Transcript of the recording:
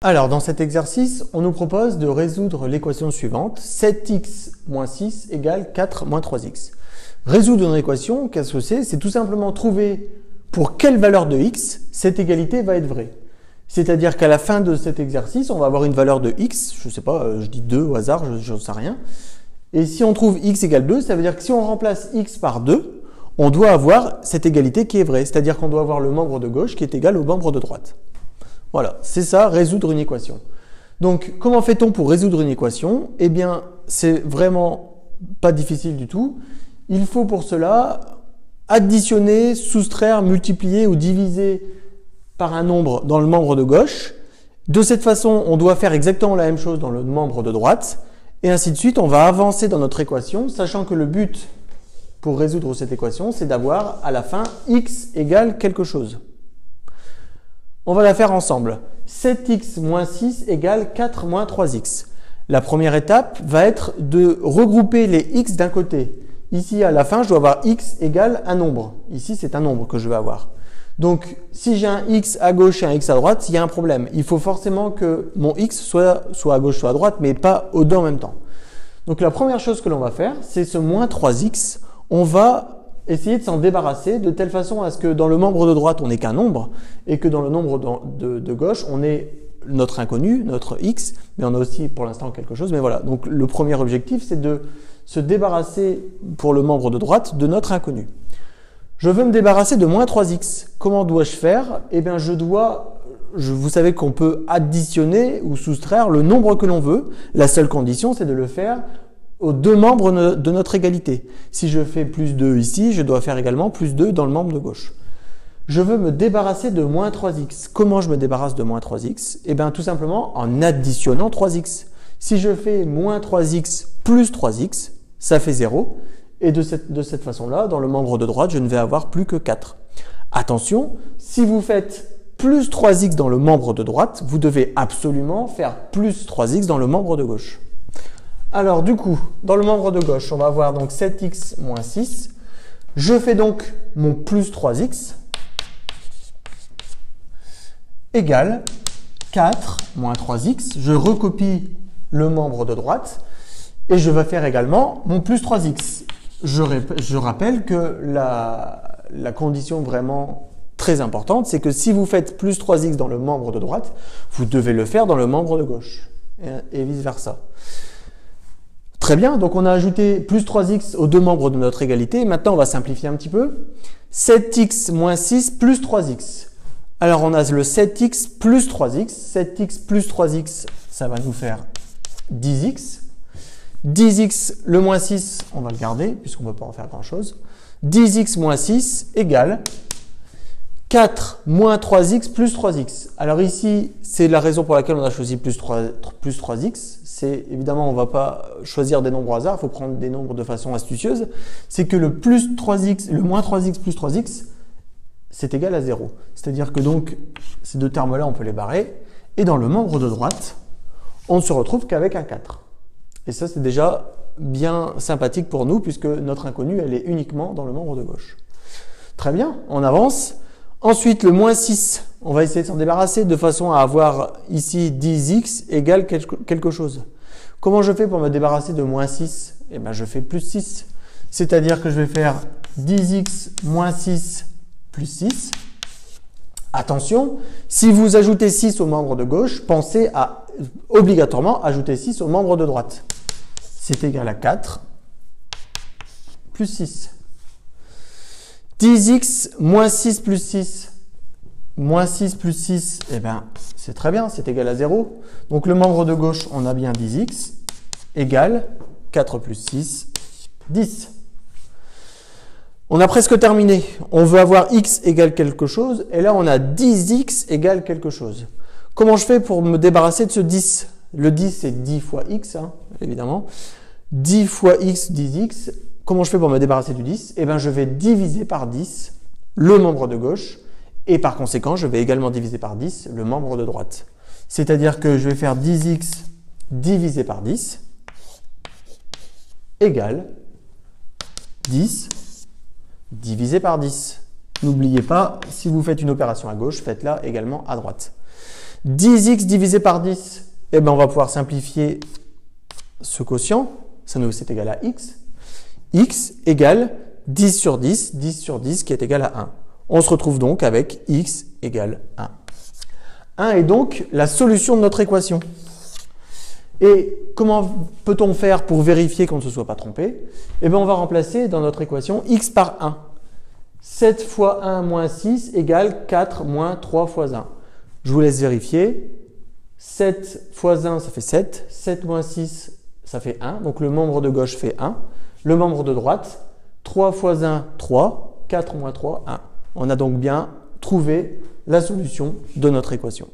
Alors, dans cet exercice, on nous propose de résoudre l'équation suivante, 7x moins 6 égale 4 moins 3x. Résoudre une équation, qu'est-ce que c'est? C'est tout simplement trouver pour quelle valeur de x cette égalité va être vraie. C'est-à-dire qu'à la fin de cet exercice, on va avoir une valeur de x, je ne sais pas, je dis 2 au hasard, je ne sais rien. Et si on trouve x égale 2, ça veut dire que si on remplace x par 2, on doit avoir cette égalité qui est vraie. C'est-à-dire qu'on doit avoir le membre de gauche qui est égal au membre de droite. Voilà, c'est ça, résoudre une équation. Donc, comment fait-on pour résoudre une équation? Eh bien, c'est vraiment pas difficile du tout. Il faut pour cela additionner, soustraire, multiplier ou diviser par un nombre dans le membre de gauche. De cette façon, on doit faire exactement la même chose dans le membre de droite. Et ainsi de suite, on va avancer dans notre équation, sachant que le but pour résoudre cette équation, c'est d'avoir à la fin x égale quelque chose. On va la faire ensemble. 7x moins 6 égale 4 moins 3x. La première étape va être de regrouper les x d'un côté. Ici, à la fin, je dois avoir x égale un nombre. Ici, c'est un nombre que je vais avoir. Donc, si j'ai un x à gauche et un x à droite, il y a un problème. Il faut forcément que mon x soit à gauche, soit à droite, mais pas aux deux en même temps. Donc, la première chose que l'on va faire, c'est ce moins 3x. On va essayer de s'en débarrasser de telle façon à ce que dans le membre de droite, on n'ait qu'un nombre et que dans le nombre de gauche, on ait notre inconnu, notre x, mais on a aussi pour l'instant quelque chose. Mais voilà, donc le premier objectif, c'est de se débarrasser pour le membre de droite de notre inconnu. Je veux me débarrasser de moins 3x. Comment dois-je faire? Eh bien, vous savez qu'on peut additionner ou soustraire le nombre que l'on veut. La seule condition, c'est de le faire aux deux membres de notre égalité. Si je fais plus 2 ici, je dois faire également plus 2 dans le membre de gauche. Je veux me débarrasser de moins 3x. Comment je me débarrasse de moins 3x? Eh bien, tout simplement en additionnant 3x. Si je fais moins 3x plus 3x, ça fait 0. Et de cette façon-là, dans le membre de droite, je ne vais avoir plus que 4. Attention, si vous faites plus 3x dans le membre de droite, vous devez absolument faire plus 3x dans le membre de gauche. Alors du coup, dans le membre de gauche, on va avoir donc 7x moins 6. Je fais donc mon plus 3x égale 4 moins 3x. Je recopie le membre de droite et je vais faire également mon plus 3x. Je rappelle que la condition vraiment très importante, c'est que si vous faites plus 3x dans le membre de droite, vous devez le faire dans le membre de gauche et vice-versa. Très bien, donc on a ajouté plus 3x aux deux membres de notre égalité. Maintenant, on va simplifier un petit peu. 7x moins 6 plus 3x. Alors, on a le 7x plus 3x. 7x plus 3x, ça va nous faire 10x. 10x, le moins 6, on va le garder, puisqu'on ne peut pas en faire grand-chose. 10x moins 6 égale 4 moins 3x plus 3x. Alors ici, c'est la raison pour laquelle on a choisi plus 3x. C'est évidemment, on ne va pas choisir des nombres au hasard, il faut prendre des nombres de façon astucieuse. C'est que le moins 3x plus 3x, c'est égal à 0. C'est-à-dire que donc, ces deux termes-là, on peut les barrer. Et dans le membre de droite, on ne se retrouve qu'avec un 4. Et ça, c'est déjà bien sympathique pour nous, puisque notre inconnue, elle est uniquement dans le membre de gauche. Très bien, on avance. Ensuite, le moins 6, on va essayer de s'en débarrasser de façon à avoir ici 10x égale quelque chose. Comment je fais pour me débarrasser de moins 6? Eh bien, je fais plus 6. C'est-à-dire que je vais faire 10x moins 6 plus 6. Attention, si vous ajoutez 6 au membre de gauche, pensez à obligatoirement ajouter 6 au membre de droite. C'est égal à 4 plus 6. 10x moins 6 plus 6. Moins 6 plus 6, eh bien, c'est très bien, c'est égal à 0. Donc, le membre de gauche, on a bien 10x égale 4 plus 6, 10. On a presque terminé. On veut avoir x égale quelque chose. Et là, on a 10x égale quelque chose. Comment je fais pour me débarrasser de ce 10? Le 10, c'est 10 fois x, hein, évidemment. 10 fois x, 10x. Comment je fais pour me débarrasser du 10? Eh bien, je vais diviser par 10 le membre de gauche. Et par conséquent, je vais également diviser par 10 le membre de droite. C'est-à-dire que je vais faire 10x divisé par 10 égale 10 divisé par 10. N'oubliez pas, si vous faites une opération à gauche, faites-la également à droite. 10x divisé par 10, eh ben, on va pouvoir simplifier ce quotient. Ça nous c'est égal à x. X égale 10 sur 10, 10 sur 10 qui est égal à 1. On se retrouve donc avec x égale 1. 1 est donc la solution de notre équation. Et comment peut-on faire pour vérifier qu'on ne se soit pas trompé? Eh bien, on va remplacer dans notre équation x par 1. 7 fois 1 moins 6 égale 4 moins 3 fois 1. Je vous laisse vérifier. 7 fois 1, ça fait 7. 7 moins 6, ça fait 1. Donc le membre de gauche fait 1. Le membre de droite, 3 fois 1, 3. 4 moins 3, 1. On a donc bien trouvé la solution de notre équation.